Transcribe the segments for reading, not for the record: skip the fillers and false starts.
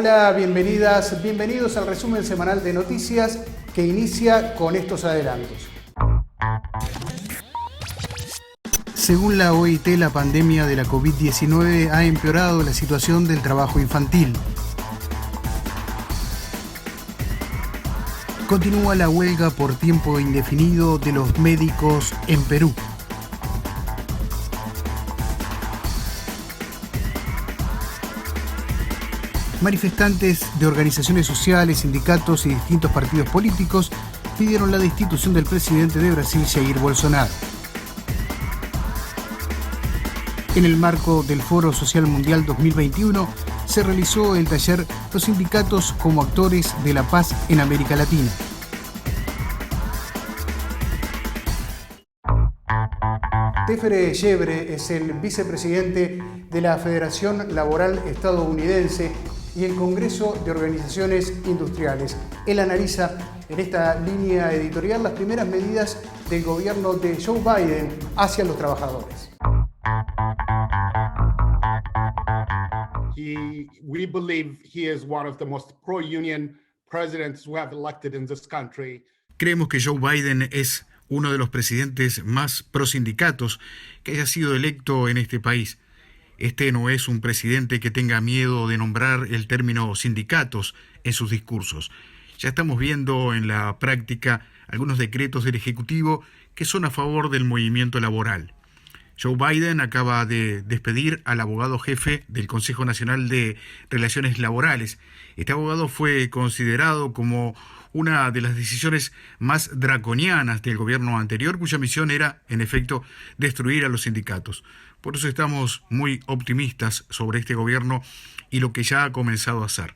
Hola, bienvenidas, bienvenidos al resumen semanal de noticias que inicia con estos adelantos. Según la OIT, la pandemia de la COVID-19 ha empeorado la situación del trabajo infantil. Continúa la huelga por tiempo indefinido de los médicos en Perú. Manifestantes de organizaciones sociales, sindicatos y distintos partidos políticos pidieron la destitución del presidente de Brasil, Jair Bolsonaro. En el marco del Foro Social Mundial 2021 se realizó el taller Los sindicatos como actores de la paz en América Latina. Tefere Gebre es el vicepresidente de la Federación Laboral Estadounidense y el Congreso de Organizaciones Industriales. Él analiza en esta línea editorial las primeras medidas del gobierno de Joe Biden hacia los trabajadores. We believe he is one of the most pro-union presidents we have elected in this country. Creemos que Joe Biden es uno de los presidentes más pro-sindicatos que haya sido electo en este país. Este no es un presidente que tenga miedo de nombrar el término sindicatos en sus discursos. Ya estamos viendo en la práctica algunos decretos del Ejecutivo que son a favor del movimiento laboral. Joe Biden acaba de despedir al abogado jefe del Consejo Nacional de Relaciones Laborales. Este abogado fue considerado como una de las decisiones más draconianas del gobierno anterior, cuya misión era, en efecto, destruir a los sindicatos. Por eso estamos muy optimistas sobre este gobierno y lo que ya ha comenzado a hacer.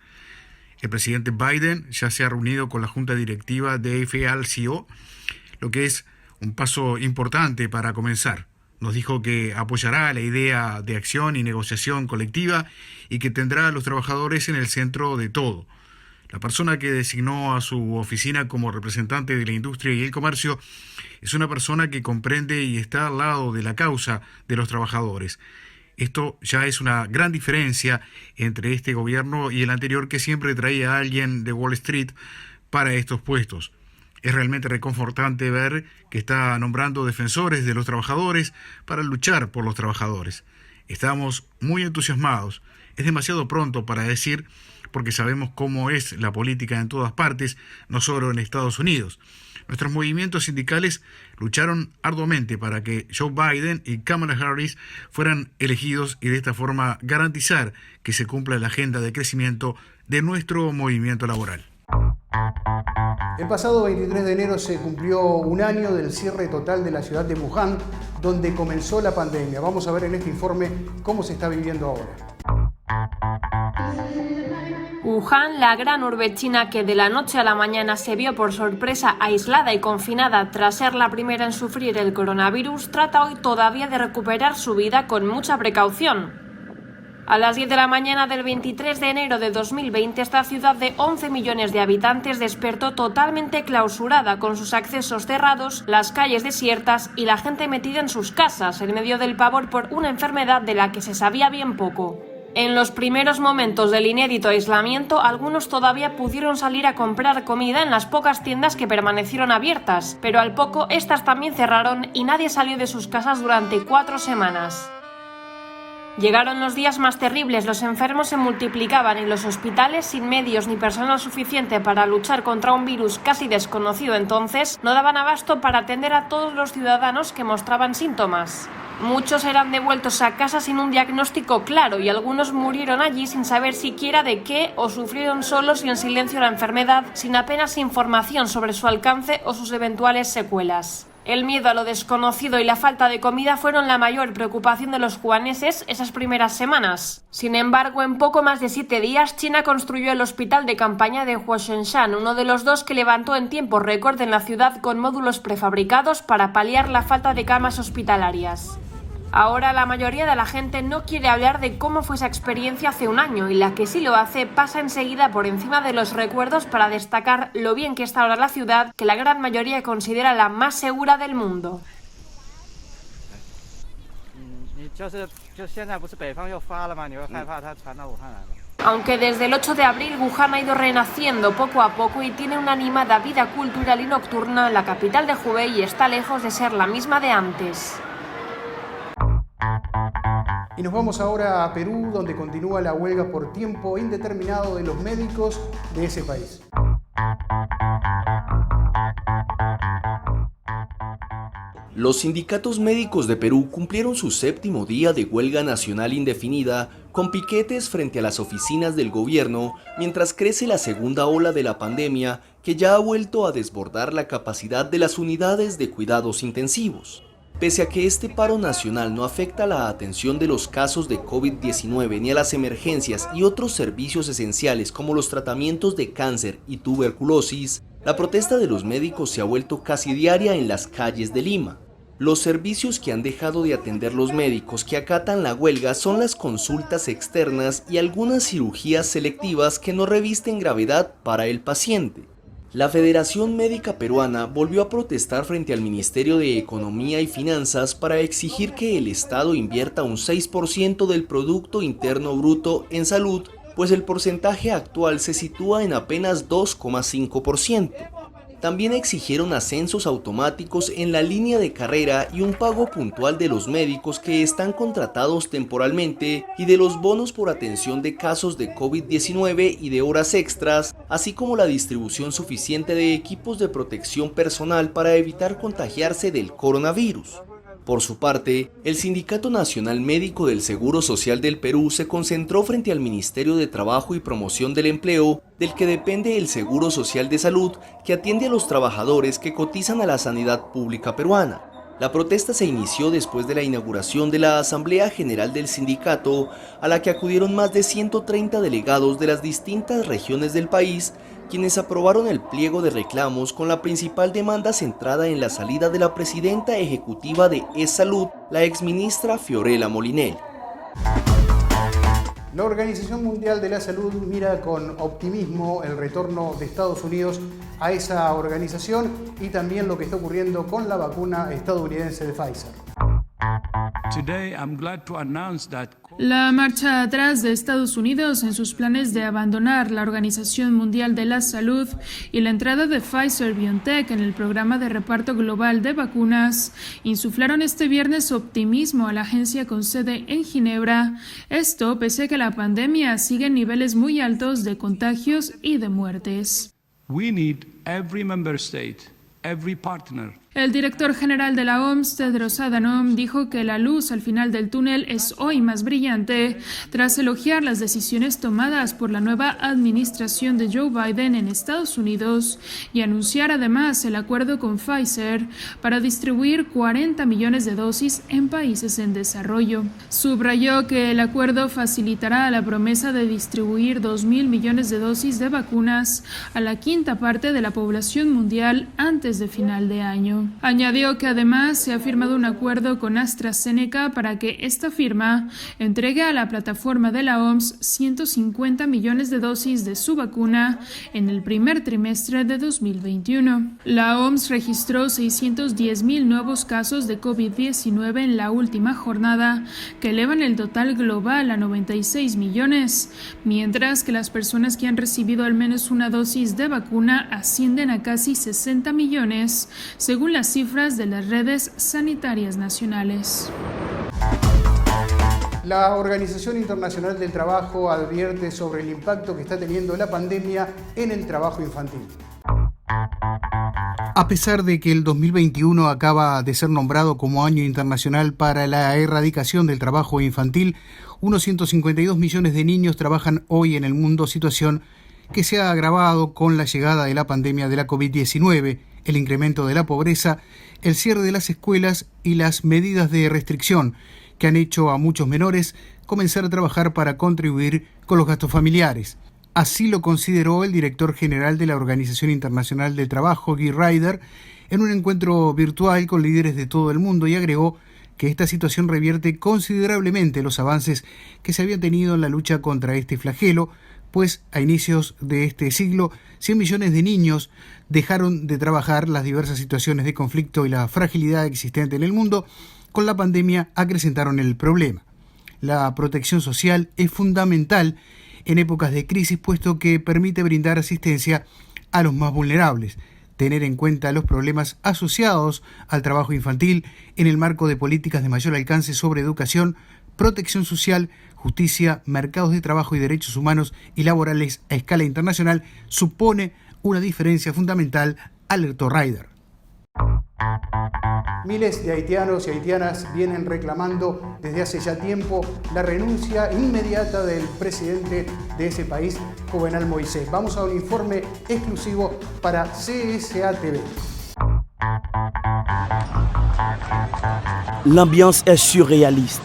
El presidente Biden ya se ha reunido con la junta directiva de AFL-CIO, lo que es un paso importante para comenzar. Nos dijo que apoyará la idea de acción y negociación colectiva y que tendrá a los trabajadores en el centro de todo. La persona que designó a su oficina como representante de la industria y el comercio es una persona que comprende y está al lado de la causa de los trabajadores. Esto ya es una gran diferencia entre este gobierno y el anterior, que siempre traía a alguien de Wall Street para estos puestos. Es realmente reconfortante ver que está nombrando defensores de los trabajadores para luchar por los trabajadores. Estamos muy entusiasmados. Es demasiado pronto para decir, porque sabemos cómo es la política en todas partes, no solo en Estados Unidos. Nuestros movimientos sindicales lucharon arduamente para que Joe Biden y Kamala Harris fueran elegidos y de esta forma garantizar que se cumpla la agenda de crecimiento de nuestro movimiento laboral. El pasado 23 de enero se cumplió un año del cierre total de la ciudad de Wuhan, donde comenzó la pandemia. Vamos a ver en este informe cómo se está viviendo ahora. Wuhan, la gran urbe china que de la noche a la mañana se vio por sorpresa aislada y confinada tras ser la primera en sufrir el coronavirus, trata hoy todavía de recuperar su vida con mucha precaución. A las 10 de la mañana del 23 de enero de 2020, esta ciudad de 11 millones de habitantes despertó totalmente clausurada, con sus accesos cerrados, las calles desiertas y la gente metida en sus casas, en medio del pavor por una enfermedad de la que se sabía bien poco. En los primeros momentos del inédito aislamiento, algunos todavía pudieron salir a comprar comida en las pocas tiendas que permanecieron abiertas, pero al poco estas también cerraron y nadie salió de sus casas durante 4 semanas. Llegaron los días más terribles, los enfermos se multiplicaban y los hospitales, sin medios ni personal suficiente para luchar contra un virus casi desconocido entonces, no daban abasto para atender a todos los ciudadanos que mostraban síntomas. Muchos eran devueltos a casa sin un diagnóstico claro y algunos murieron allí sin saber siquiera de qué, o sufrieron solos y en silencio la enfermedad, sin apenas información sobre su alcance o sus eventuales secuelas. El miedo a lo desconocido y la falta de comida fueron la mayor preocupación de los wuhaneses esas primeras semanas. Sin embargo, en poco más de 7 días, China construyó el hospital de campaña de Huashongshan, uno de los 2 que levantó en tiempo récord en la ciudad, con módulos prefabricados para paliar la falta de camas hospitalarias. Ahora la mayoría de la gente no quiere hablar de cómo fue esa experiencia hace un año, y la que sí lo hace pasa enseguida por encima de los recuerdos para destacar lo bien que está ahora la ciudad, que la gran mayoría considera la más segura del mundo. Aunque desde el 8 de abril Wuhan ha ido renaciendo poco a poco y tiene una animada vida cultural y nocturna, la capital de Hubei está lejos de ser la misma de antes. Y nos vamos ahora a Perú, donde continúa la huelga por tiempo indeterminado de los médicos de ese país. Los sindicatos médicos de Perú cumplieron su 7º día de huelga nacional indefinida con piquetes frente a las oficinas del gobierno mientras crece la segunda ola de la pandemia que ya ha vuelto a desbordar la capacidad de las unidades de cuidados intensivos. Pese a que este paro nacional no afecta la atención de los casos de COVID-19 ni a las emergencias y otros servicios esenciales como los tratamientos de cáncer y tuberculosis, la protesta de los médicos se ha vuelto casi diaria en las calles de Lima. Los servicios que han dejado de atender los médicos que acatan la huelga son las consultas externas y algunas cirugías selectivas que no revisten gravedad para el paciente. La Federación Médica Peruana volvió a protestar frente al Ministerio de Economía y Finanzas para exigir que el Estado invierta un 6% del Producto Interno Bruto en salud, pues el porcentaje actual se sitúa en apenas 2,5%. También exigieron ascensos automáticos en la línea de carrera y un pago puntual de los médicos que están contratados temporalmente y de los bonos por atención de casos de COVID-19 y de horas extras, así como la distribución suficiente de equipos de protección personal para evitar contagiarse del coronavirus. Por su parte, el Sindicato Nacional Médico del Seguro Social del Perú se concentró frente al Ministerio de Trabajo y Promoción del Empleo, del que depende el Seguro Social de Salud, que atiende a los trabajadores que cotizan a la sanidad pública peruana. La protesta se inició después de la inauguración de la Asamblea General del Sindicato, a la que acudieron más de 130 delegados de las distintas regiones del país, quienes aprobaron el pliego de reclamos con la principal demanda centrada en la salida de la presidenta ejecutiva de E-Salud, la exministra Fiorella Molinelli. La Organización Mundial de la Salud mira con optimismo el retorno de Estados Unidos a esa organización y también lo que está ocurriendo con la vacuna estadounidense de Pfizer. La marcha atrás de Estados Unidos en sus planes de abandonar la Organización Mundial de la Salud y la entrada de Pfizer-BioNTech en el programa de reparto global de vacunas insuflaron este viernes optimismo a la agencia con sede en Ginebra. Esto pese a que la pandemia sigue en niveles muy altos de contagios y de muertes. We need every member state, every partner. El director general de la OMS, Tedros Adhanom, dijo que la luz al final del túnel es hoy más brillante tras elogiar las decisiones tomadas por la nueva administración de Joe Biden en Estados Unidos y anunciar además el acuerdo con Pfizer para distribuir 40 millones de dosis en países en desarrollo. Subrayó que el acuerdo facilitará la promesa de distribuir 2.000 millones de dosis de vacunas a la quinta parte de la población mundial antes de final de año. Añadió que además se ha firmado un acuerdo con AstraZeneca para que esta firma entregue a la plataforma de la OMS 150 millones de dosis de su vacuna en el primer trimestre de 2021. La OMS registró 610.000 nuevos casos de COVID-19 en la última jornada, que elevan el total global a 96 millones, mientras que las personas que han recibido al menos una dosis de vacuna ascienden a casi 60 millones, según las cifras de las redes sanitarias nacionales. La Organización Internacional del Trabajo advierte sobre el impacto que está teniendo la pandemia en el trabajo infantil. A pesar de que el 2021 acaba de ser nombrado como Año Internacional para la Erradicación del Trabajo Infantil, unos 152 millones de niños trabajan hoy en el mundo, situación que se ha agravado con la llegada de la pandemia de la COVID-19, el incremento de la pobreza, el cierre de las escuelas y las medidas de restricción que han hecho a muchos menores comenzar a trabajar para contribuir con los gastos familiares. Así lo consideró el director general de la Organización Internacional del Trabajo, Guy Ryder, en un encuentro virtual con líderes de todo el mundo, y agregó que esta situación revierte considerablemente los avances que se habían tenido en la lucha contra este flagelo, pues a inicios de este siglo 100 millones de niños dejaron de trabajar. Las diversas situaciones de conflicto y la fragilidad existente en el mundo con la pandemia acrecentaron el problema. La protección social es fundamental en épocas de crisis, puesto que permite brindar asistencia a los más vulnerables, tener en cuenta los problemas asociados al trabajo infantil en el marco de políticas de mayor alcance sobre educación, protección social, justicia, mercados de trabajo y derechos humanos y laborales a escala internacional, supone una diferencia fundamental, alertó Ryder. Miles de haitianos y haitianas vienen reclamando desde hace ya tiempo la renuncia inmediata del presidente de ese país, Jovenel Moïse. Vamos a un informe exclusivo para CSA TV. L'ambiance est surréaliste.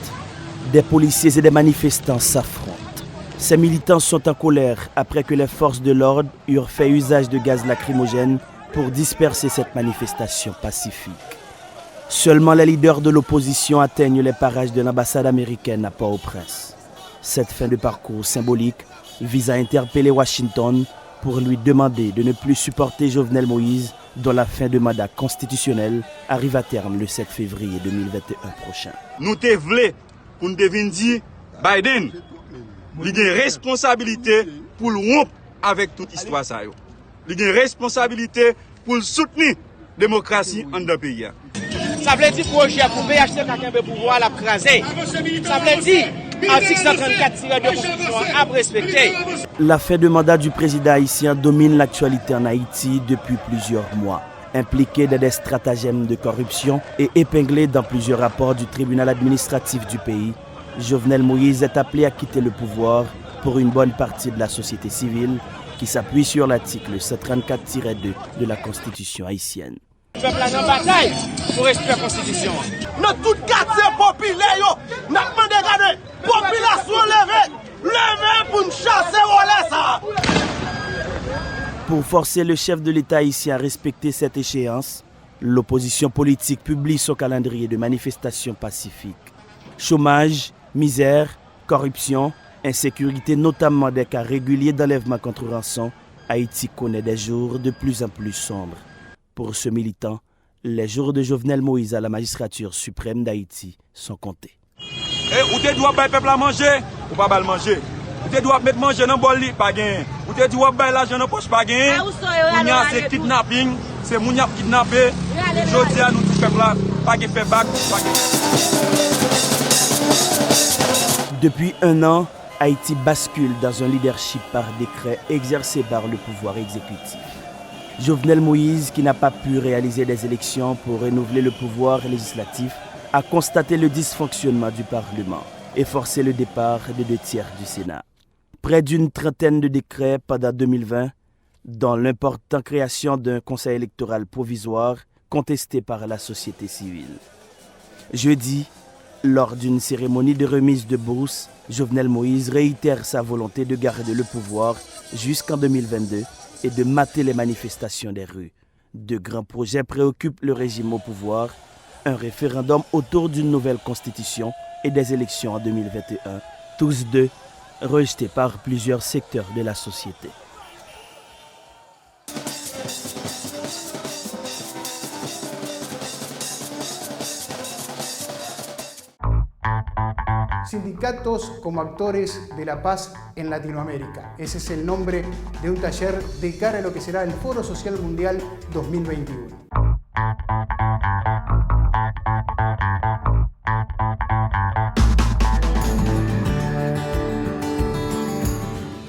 Des policiers et des manifestants s'affrontent. Ces militants sont en colère après que les forces de l'ordre eurent fait usage de gaz lacrymogène pour disperser cette manifestation pacifique. Seulement les leaders de l'opposition atteignent les parages de l'ambassade américaine à Port-au-Prince. Cette fin de parcours symbolique vise à interpeller Washington pour lui demander de ne plus supporter Jovenel Moïse, dont la fin de mandat constitutionnel arrive à terme le 7 février 2021 prochain. Nous te voulons pour nous dire Biden, il a une responsabilité pour rompre avec toute histoire. Il a une responsabilité pour soutenir la démocratie en deux pays. Ça veut dire projet pour PHC qui a le pouvoir à craser. Ça veut dire article 134 de Constitution à respecter. La fin de mandat du président haïtien domine l'actualité en Haïti depuis plusieurs mois. Impliqué dans des stratagèmes de corruption et épinglé dans plusieurs rapports du tribunal administratif du pays, Jovenel Moïse est appelé à quitter le pouvoir pour une bonne partie de la société civile qui s'appuie sur l'article 134-2 de la Constitution haïtienne. Le peuple a une bataille pour respecter la Constitution. Dans tout quartier populaire, nous demandons de la population lever pour nous chasser ça. Pour forcer le chef de l'État haïtien à respecter cette échéance, l'opposition politique publie son calendrier de manifestations pacifiques. Chômage, misère, corruption, insécurité, notamment des cas réguliers d'enlèvement contre rançon, Haïti connaît des jours de plus en plus sombres. Pour ce militant, les jours de Jovenel Moïse à la magistrature suprême d'Haïti sont comptés. Ou te dois le peuple à manger, ou pas le manger. Ou te dois mettre manger dans le bol, pas gagné. Ou te dois mettre l'argent dans la poche, pas gagné. Mounia c'est kidnapping, c'est Mounia kidnappé. Je dis à nous tout peuple là, pas gagné fait bac, pas gagné. Depuis un an, Haïti bascule dans un leadership par décret exercé par le pouvoir exécutif. Jovenel Moïse, qui n'a pas pu réaliser des élections pour renouveler le pouvoir législatif, a constaté le dysfonctionnement du Parlement et forcé le départ de 2/3 du Sénat. Près d'une trentaine de décrets pendant 2020, dont l'importante création d'un conseil électoral provisoire contesté par la société civile. Jeudi, lors d'une cérémonie de remise de bourse, Jovenel Moïse réitère sa volonté de garder le pouvoir jusqu'en 2022 et de mater les manifestations des rues. De grands projets préoccupent le régime au pouvoir, un référendum autour d'une nouvelle constitution et des élections en 2021, tous deux rejetés par plusieurs secteurs de la société. Sindicatos como actores de la paz en Latinoamérica. Ese es el nombre de un taller de cara a lo que será el Foro Social Mundial 2021.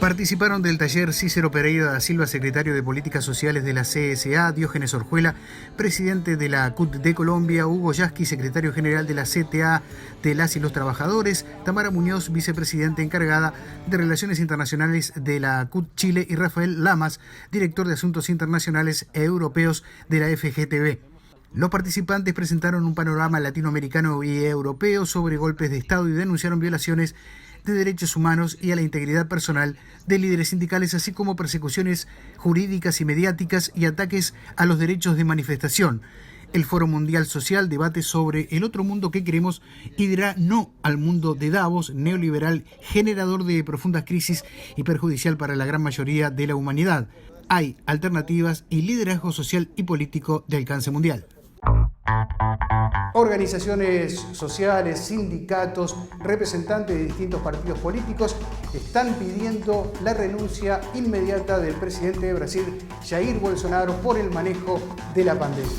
Participaron del taller Cícero Pereira da Silva, secretario de Políticas Sociales de la CSA, Diógenes Orjuela, presidente de la CUT de Colombia, Hugo Yasky, secretario general de la CTA de las y los Trabajadores, Tamara Muñoz, vicepresidenta encargada de Relaciones Internacionales de la CUT Chile, y Rafael Lamas, director de Asuntos Internacionales e Europeos de la FGTB. Los participantes presentaron un panorama latinoamericano y europeo sobre golpes de Estado y denunciaron violaciones de derechos humanos y a la integridad personal de líderes sindicales, así como persecuciones jurídicas y mediáticas y ataques a los derechos de manifestación. El Foro Mundial Social debate sobre el otro mundo que queremos y dirá no al mundo de Davos, neoliberal, generador de profundas crisis y perjudicial para la gran mayoría de la humanidad. Hay alternativas y liderazgo social y político de alcance mundial. Organizaciones sociales, sindicatos, representantes de distintos partidos políticos están pidiendo la renuncia inmediata del presidente de Brasil, Jair Bolsonaro, por el manejo de la pandemia.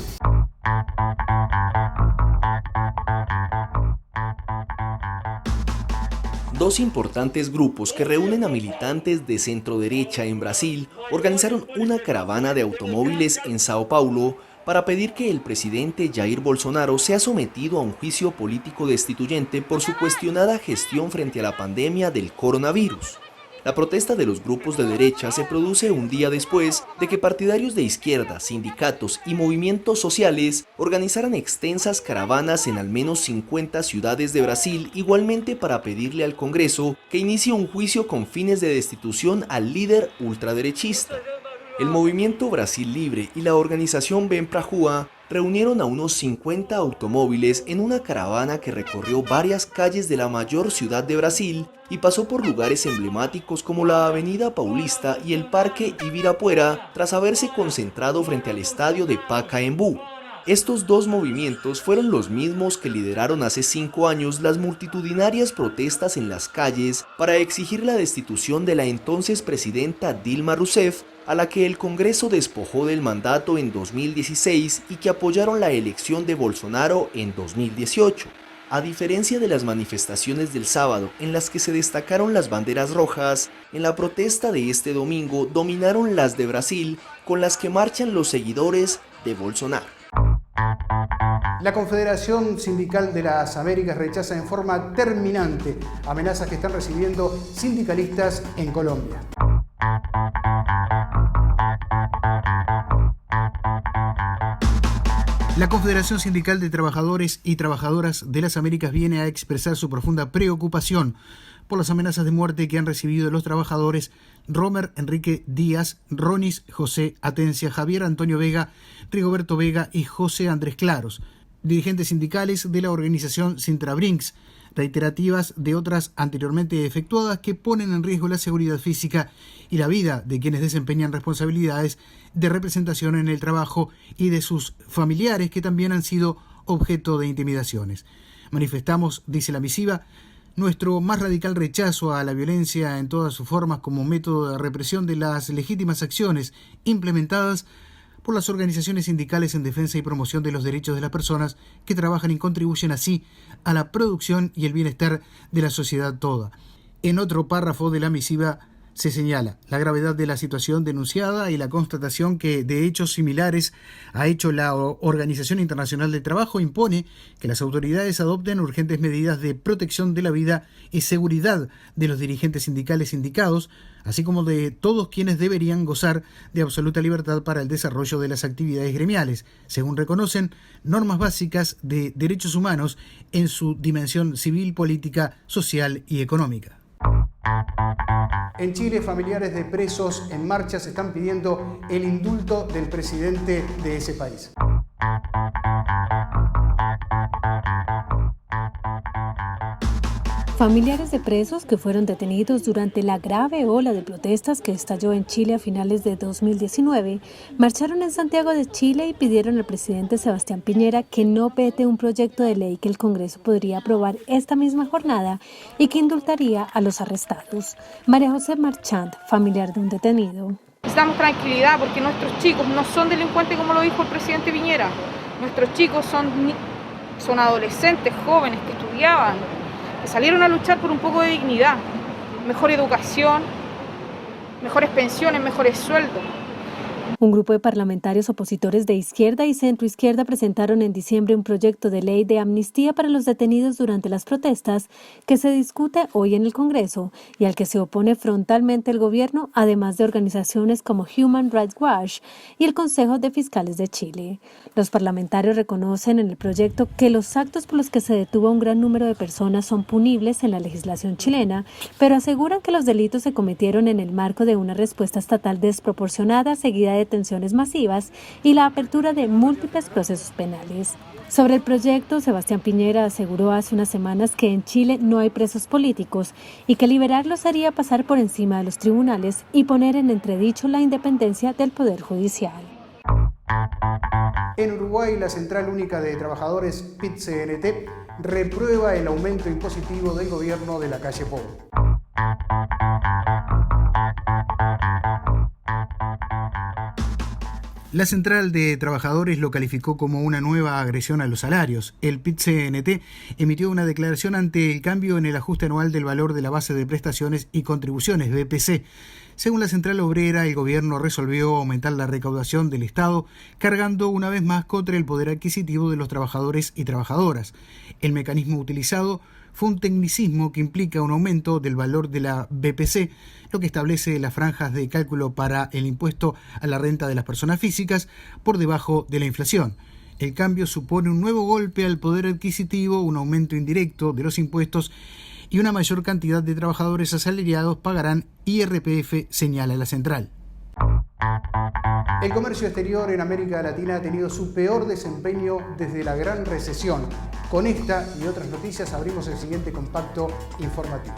Dos importantes grupos que reúnen a militantes de centro-derecha en Brasil organizaron una caravana de automóviles en Sao Paulo para pedir que el presidente Jair Bolsonaro sea sometido a un juicio político destituyente por su cuestionada gestión frente a la pandemia del coronavirus. La protesta de los grupos de derecha se produce un día después de que partidarios de izquierda, sindicatos y movimientos sociales organizaran extensas caravanas en al menos 50 ciudades de Brasil, igualmente para pedirle al Congreso que inicie un juicio con fines de destitución al líder ultraderechista. El movimiento Brasil Libre y la organización Vem pra Rua reunieron a unos 50 automóviles en una caravana que recorrió varias calles de la mayor ciudad de Brasil y pasó por lugares emblemáticos como la Avenida Paulista y el Parque Ibirapuera tras haberse concentrado frente al estadio de Pacaembu. Estos dos movimientos fueron los mismos que lideraron hace 5 años las multitudinarias protestas en las calles para exigir la destitución de la entonces presidenta Dilma Rousseff, a la que el Congreso despojó del mandato en 2016 y que apoyaron la elección de Bolsonaro en 2018. A diferencia de las manifestaciones del sábado, en las que se destacaron las banderas rojas, en la protesta de este domingo dominaron las de Brasil, con las que marchan los seguidores de Bolsonaro. La Confederación Sindical de las Américas rechaza en forma terminante amenazas que están recibiendo sindicalistas en Colombia. La Confederación Sindical de Trabajadores y Trabajadoras de las Américas viene a expresar su profunda preocupación por las amenazas de muerte que han recibido los trabajadores Romer Enrique Díaz, Ronis José Atencia, Javier Antonio Vega, Rigoberto Vega y José Andrés Claros, dirigentes sindicales de la organización Sintrabrinks, reiterativas de otras anteriormente efectuadas que ponen en riesgo la seguridad física y la vida de quienes desempeñan responsabilidades de representación en el trabajo y de sus familiares que también han sido objeto de intimidaciones. Manifestamos, dice la misiva, nuestro más radical rechazo a la violencia en todas sus formas como método de represión de las legítimas acciones implementadas por las organizaciones sindicales en defensa y promoción de los derechos de las personas que trabajan y contribuyen así a la producción y el bienestar de la sociedad toda. En otro párrafo de la misiva se señala la gravedad de la situación denunciada y la constatación que de hechos similares ha hecho la Organización Internacional del Trabajo impone que las autoridades adopten urgentes medidas de protección de la vida y seguridad de los dirigentes sindicales indicados, así como de todos quienes deberían gozar de absoluta libertad para el desarrollo de las actividades gremiales, según reconocen normas básicas de derechos humanos en su dimensión civil, política, social y económica. En Chile, familiares de presos en marchas están pidiendo el indulto del presidente de ese país. Familiares de presos que fueron detenidos durante la grave ola de protestas que estalló en Chile a finales de 2019, marcharon en Santiago de Chile y pidieron al presidente Sebastián Piñera que no vete un proyecto de ley que el Congreso podría aprobar esta misma jornada y que indultaría a los arrestados. María José Marchand, familiar de un detenido. Necesitamos tranquilidad porque nuestros chicos no son delincuentes como lo dijo el presidente Piñera. Nuestros chicos son adolescentes, jóvenes que estudiaban, que salieron a luchar por un poco de dignidad, mejor educación, mejores pensiones, mejores sueldos. Un grupo de parlamentarios opositores de izquierda y centroizquierda presentaron en diciembre un proyecto de ley de amnistía para los detenidos durante las protestas que se discute hoy en el Congreso y al que se opone frontalmente el gobierno, además de organizaciones como Human Rights Watch y el Consejo de Fiscales de Chile. Los parlamentarios reconocen en el proyecto que los actos por los que se detuvo a un gran número de personas son punibles en la legislación chilena, pero aseguran que los delitos se cometieron en el marco de una respuesta estatal desproporcionada seguida de detenciones masivas y la apertura de múltiples procesos penales. Sobre el proyecto, Sebastián Piñera aseguró hace unas semanas que en Chile no hay presos políticos y que liberarlos haría pasar por encima de los tribunales y poner en entredicho la independencia del Poder Judicial. En Uruguay, la Central Única de Trabajadores, PIT-CNT, reprueba el aumento impositivo del gobierno de la calle Pou. La Central de Trabajadores lo calificó como una nueva agresión a los salarios. El PIT-CNT emitió una declaración ante el cambio en el ajuste anual del valor de la base de prestaciones y contribuciones, BPC. Según la Central Obrera, el gobierno resolvió aumentar la recaudación del Estado, cargando una vez más contra el poder adquisitivo de los trabajadores y trabajadoras. El mecanismo utilizado fue un tecnicismo que implica un aumento del valor de la BPC, lo que establece las franjas de cálculo para el impuesto a la renta de las personas físicas por debajo de la inflación. El cambio supone un nuevo golpe al poder adquisitivo, un aumento indirecto de los impuestos y una mayor cantidad de trabajadores asalariados pagarán IRPF, señala la central. El comercio exterior en América Latina ha tenido su peor desempeño desde la gran recesión. Con esta y otras noticias abrimos el siguiente compacto informativo.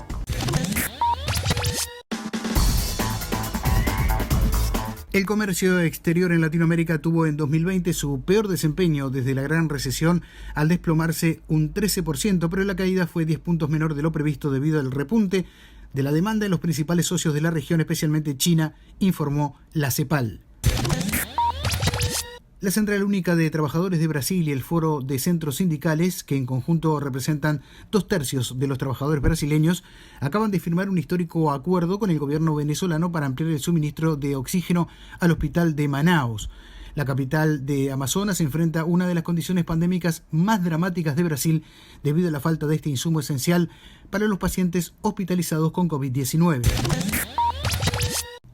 El comercio exterior en Latinoamérica tuvo en 2020 su peor desempeño desde la gran recesión al desplomarse un 13%, pero la caída fue 10 puntos menor de lo previsto debido al repunte de la demanda en los principales socios de la región, especialmente China, informó la CEPAL. La Central Única de Trabajadores de Brasil y el Foro de Centros Sindicales, que en conjunto representan 2/3 de los trabajadores brasileños, acaban de firmar un histórico acuerdo con el gobierno venezolano para ampliar el suministro de oxígeno al hospital de Manaus. La capital de Amazonas enfrenta una de las condiciones pandémicas más dramáticas de Brasil debido a la falta de este insumo esencial para los pacientes hospitalizados con COVID-19.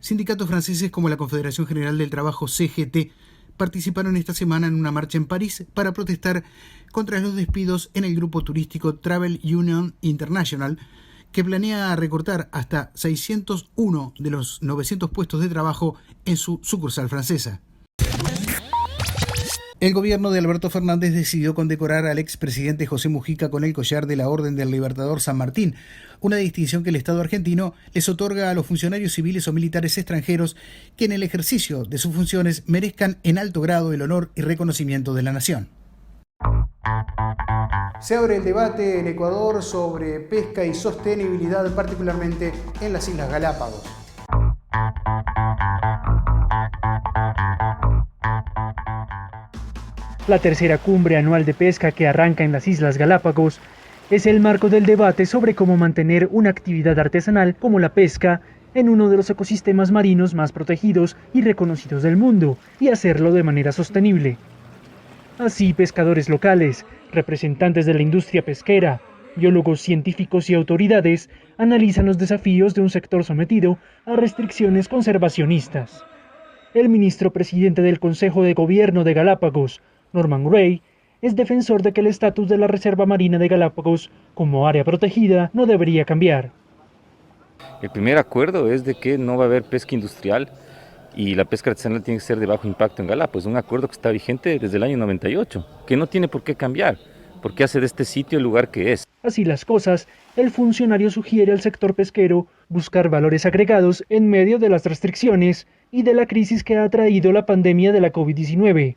Sindicatos franceses como la Confederación General del Trabajo, CGT, participaron esta semana en una marcha en París para protestar contra los despidos en el grupo turístico Travel Union International, que planea recortar hasta 601 de los 900 puestos de trabajo en su sucursal francesa. El gobierno de Alberto Fernández decidió condecorar al expresidente José Mujica con el collar de la Orden del Libertador San Martín, una distinción que el Estado argentino les otorga a los funcionarios civiles o militares extranjeros que en el ejercicio de sus funciones merezcan en alto grado el honor y reconocimiento de la nación. Se abre el debate en Ecuador sobre pesca y sostenibilidad, particularmente en las Islas Galápagos. La tercera cumbre anual de pesca que arranca en las Islas Galápagos es el marco del debate sobre cómo mantener una actividad artesanal como la pesca en uno de los ecosistemas marinos más protegidos y reconocidos del mundo y hacerlo de manera sostenible. Así, pescadores locales, representantes de la industria pesquera, biólogos, científicos y autoridades analizan los desafíos de un sector sometido a restricciones conservacionistas. El ministro presidente del Consejo de Gobierno de Galápagos, Norman Gray, es defensor de que el estatus de la Reserva Marina de Galápagos como área protegida no debería cambiar. El primer acuerdo es de que no va a haber pesca industrial y la pesca artesanal tiene que ser de bajo impacto en Galápagos. Un acuerdo que está vigente desde el año 98, que no tiene por qué cambiar, porque hace de este sitio el lugar que es. Así las cosas, el funcionario sugiere al sector pesquero buscar valores agregados en medio de las restricciones y de la crisis que ha traído la pandemia de la COVID-19.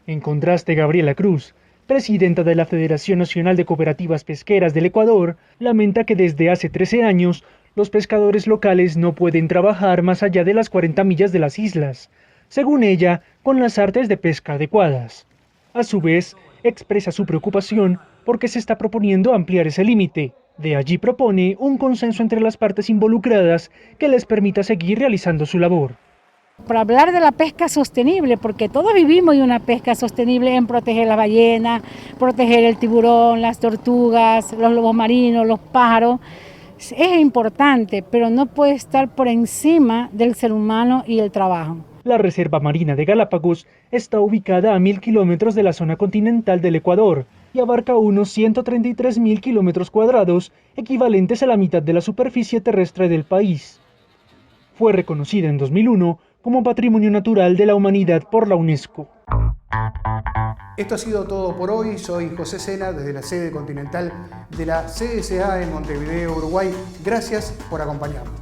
En contraste, Gabriela Cruz, presidenta de la Federación Nacional de Cooperativas Pesqueras del Ecuador, lamenta que desde hace 13 años los pescadores locales no pueden trabajar más allá de las 40 millas de las islas, según ella, con las artes de pesca adecuadas. A su vez, expresa su preocupación porque se está proponiendo ampliar ese límite. De allí propone un consenso entre las partes involucradas que les permita seguir realizando su labor. Para hablar de la pesca sostenible, porque todos vivimos de una pesca sostenible en proteger la ballena, proteger el tiburón, las tortugas, los lobos marinos, los pájaros. Es importante, pero no puede estar por encima del ser humano y el trabajo. La Reserva Marina de Galápagos está ubicada a 1.000 kilómetros de la zona continental del Ecuador y abarca unos 133.000 kilómetros cuadrados, equivalentes a la mitad de la superficie terrestre del país. Fue reconocida en 2001 como Patrimonio Natural de la Humanidad por la UNESCO. Esto ha sido todo por hoy. Soy José Sena desde la sede continental de la CSA en Montevideo, Uruguay. Gracias por acompañarnos.